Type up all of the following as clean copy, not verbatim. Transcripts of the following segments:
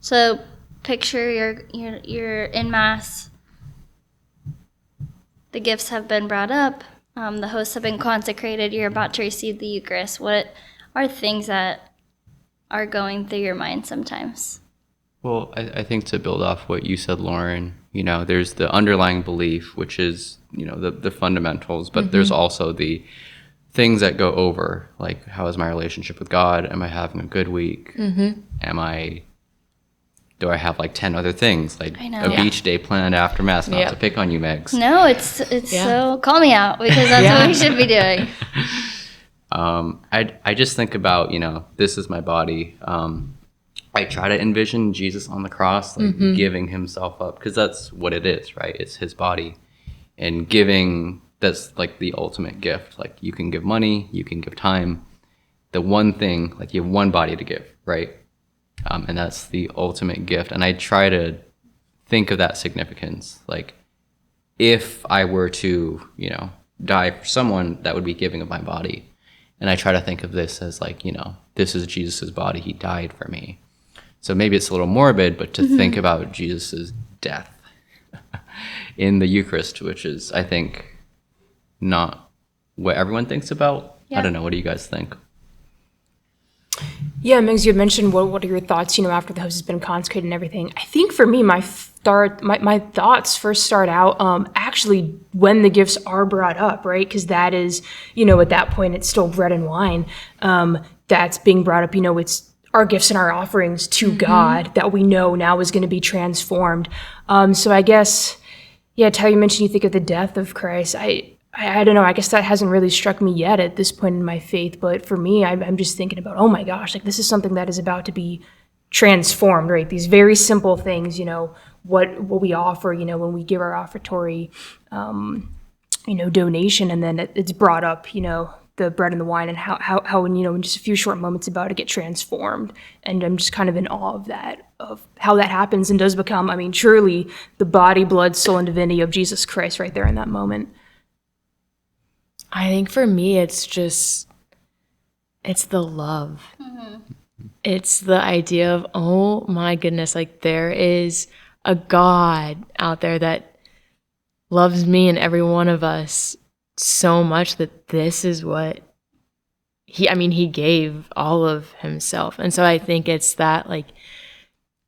So picture you're in Mass. The gifts have been brought up. The hosts have been consecrated. You're about to receive the Eucharist. What are things that are going through your mind sometimes? Well, I think to build off what you said, Lauren, there's the underlying belief, which is, the fundamentals, but there's also the things that go over, like, how is my relationship with God? Am I having a good week? Do I have like 10 other things, like a beach day planned after Mass? Not to pick on you, Megs. No, it's so, call me out, because that's what we should be doing. I just think about, this is my body. I try to envision Jesus on the cross, like giving himself up, because that's what it is, right? It's his body. And giving, that's like the ultimate gift. Like, you can give money, you can give time. The one thing, like, you have one body to give, right? And that's the ultimate gift. And I try to think of that significance. Like, if I were to, die for someone, that would be giving of my body. And I try to think of this as like, this is Jesus's body. He died for me. So maybe it's a little morbid, but to think about Jesus's death in the Eucharist, which is, I think, not what everyone thinks about. Yeah. I don't know. What do you guys think? Yeah, Megs, you had mentioned what are your thoughts, after the host has been consecrated and everything. I think for me, my thoughts first start out actually when the gifts are brought up, right? Because that is, at that point, it's still bread and wine that's being brought up. It's our gifts and our offerings to God that we know now is going to be transformed. So I guess, Ty, you mentioned you think of the death of Christ. I don't know, I guess that hasn't really struck me yet at this point in my faith, but for me, I'm just thinking about, oh my gosh, like, this is something that is about to be transformed, right? These very simple things, what we offer, when we give our offertory, donation, and then it's brought up, the bread and the wine, and how in just a few short moments about to get transformed. And I'm just kind of in awe of that, of how that happens and does become, truly the body, blood, soul, and divinity of Jesus Christ right there in that moment. I think for me, it's the love. It's the idea of, oh my goodness, like, there is a God out there that loves me and every one of us so much that this is what he gave all of himself. And so I think it's that, like,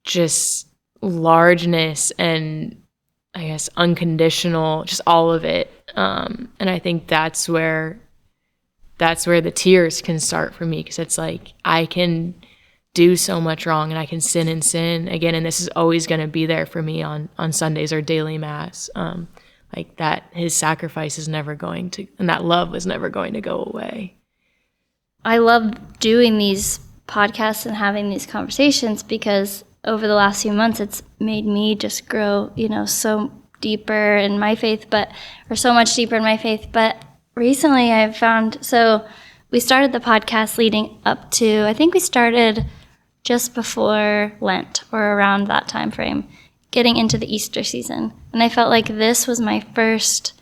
just largeness and, I guess, unconditional, just all of it. And I think that's where the tears can start for me, because it's like, I can do so much wrong and I can sin and sin again, and this is always going to be there for me on Sundays or daily Mass. Like, that his sacrifice is never going to, and that love was never going to go away. I love doing these podcasts and having these conversations, because over the last few months, it's made me just grow, so deeper in my faith, so much deeper in my faith. But recently I've found, so we started the podcast leading up to, I think we started just before Lent or around that time frame, getting into the Easter season. And I felt like this was my first,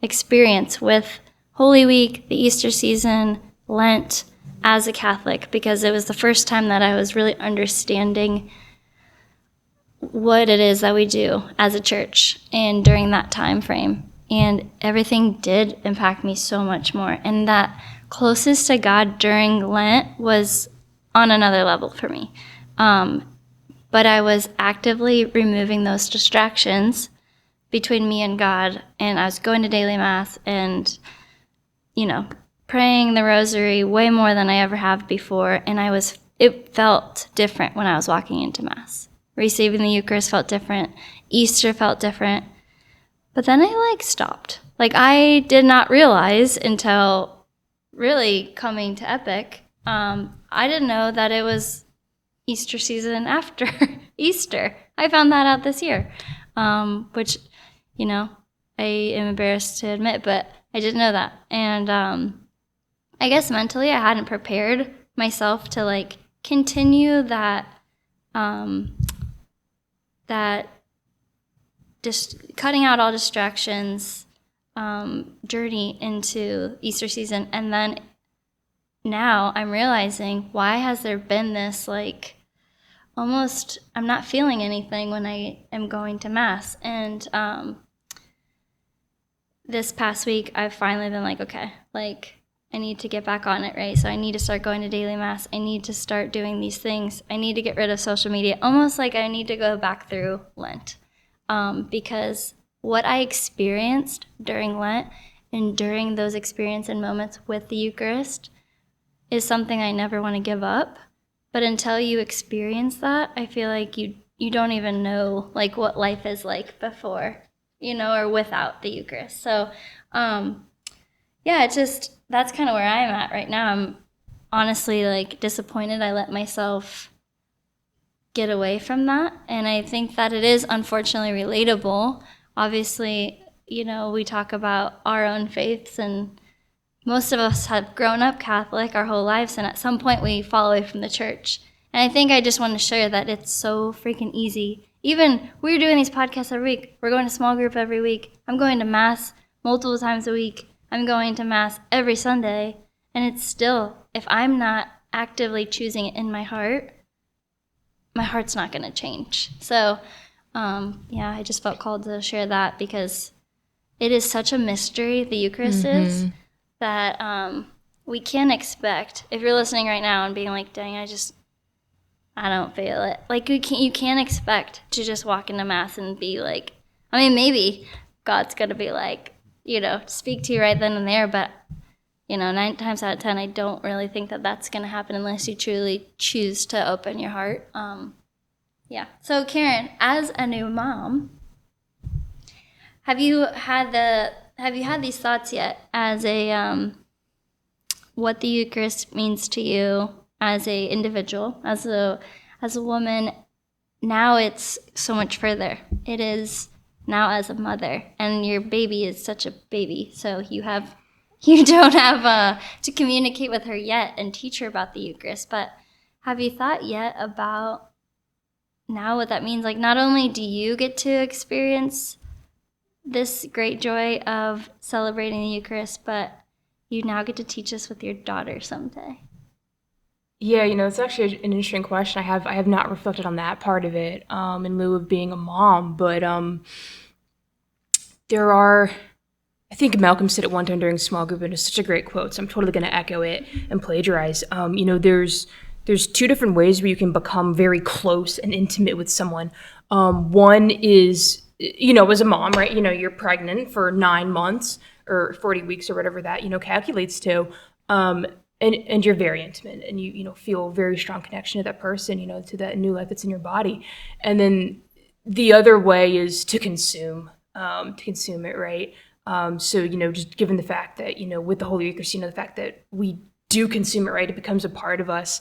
experience with Holy Week, the Easter season, Lent, as a Catholic, because it was the first time that I was really understanding what it is that we do as a church and during that time frame. And everything did impact me so much more. And that closest to God during Lent was on another level for me. But I was actively removing those distractions between me and God, and I was going to daily Mass and, praying the rosary way more than I ever have before. And it felt different when I was walking into Mass. Receiving the Eucharist felt different. Easter felt different. But then I stopped. I did not realize until really coming to Epic, I didn't know that it was Easter season after Easter. I found that out this year, which, I am embarrassed to admit, but I didn't know that. And I guess mentally I hadn't prepared myself to continue that just cutting out all distractions journey into Easter season. And then now I'm realizing, why has there been this like almost, I'm not feeling anything when I am going to Mass. And this past week, I've finally been like, okay, like I need to get back on it, right? So I need to start going to daily Mass. I need to start doing these things. I need to get rid of social media, almost like I need to go back through Lent. Because what I experienced during Lent and during those experience and moments with the Eucharist is something I never want to give up. But until you experience that, I feel like you don't even know like what life is like before, or without the Eucharist. So, yeah, it's just, that's kind of where I'm at right now. I'm honestly like disappointed I let myself get away from that. And I think that it is unfortunately relatable. Obviously, we talk about our own faiths, and most of us have grown up Catholic our whole lives, and at some point we fall away from the church. And I think I just want to share that it's so freaking easy. Even we're doing these podcasts every week. We're going to small group every week. I'm going to Mass multiple times a week. I'm going to Mass every Sunday. And it's still, if I'm not actively choosing it in my heart's not going to change. So, yeah, I just felt called to share that because it is such a mystery, the Eucharist is, that we can't expect. If you're listening right now and being like, dang, I don't feel it. Like, you can't expect to just walk into Mass and be like, I mean, maybe God's going to be like, speak to you right then and there, but 9 times out of 10, I don't really think that that's going to happen unless you truly choose to open your heart. Yeah. So, Karen, as a new mom, have you had these thoughts yet as a what the Eucharist means to you as a individual, as a woman? Now it's so much further. It is now as a mother, and your baby is such a baby, so you don't have to communicate with her yet and teach her about the Eucharist. But have you thought yet about now what that means? Like, not only do you get to experience this great joy of celebrating the Eucharist, but you now get to teach us with your daughter someday. Yeah, it's actually an interesting question. I have not reflected on that part of it in lieu of being a mom, but there are, I think Malcolm said it one time during small group, and it's such a great quote, so I'm totally going to echo it and plagiarize. There's 2 different ways where you can become very close and intimate with someone. One is, as a mom, right, you're pregnant for 9 months or 40 weeks or whatever that, calculates to, and you're very intimate, and you feel a very strong connection to that person, to that new life that's in your body. And then the other way is to consume it, right? So, just given the fact that, with the Holy Eucharist, the fact that we do consume it, right? It becomes a part of us.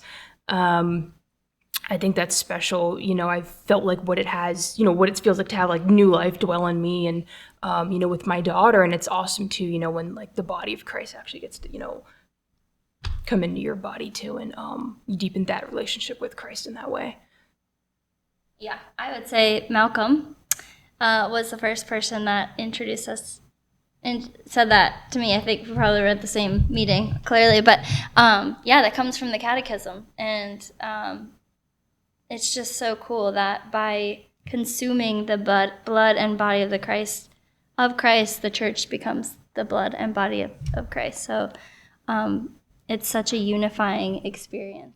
I think that's special. I felt like what it has, what it feels like to have like new life dwell in me, and, with my daughter. And it's awesome too, when like the body of Christ actually gets to, come into your body too, and you deepen that relationship with Christ in that way. Yeah, I would say Malcolm was the first person that introduced us and said that to me. I think we probably were at the same meeting, clearly. But yeah, that comes from the Catechism. And it's just so cool that by consuming the blood and body of Christ, the church becomes the blood and body of Christ. So it's such a unifying experience.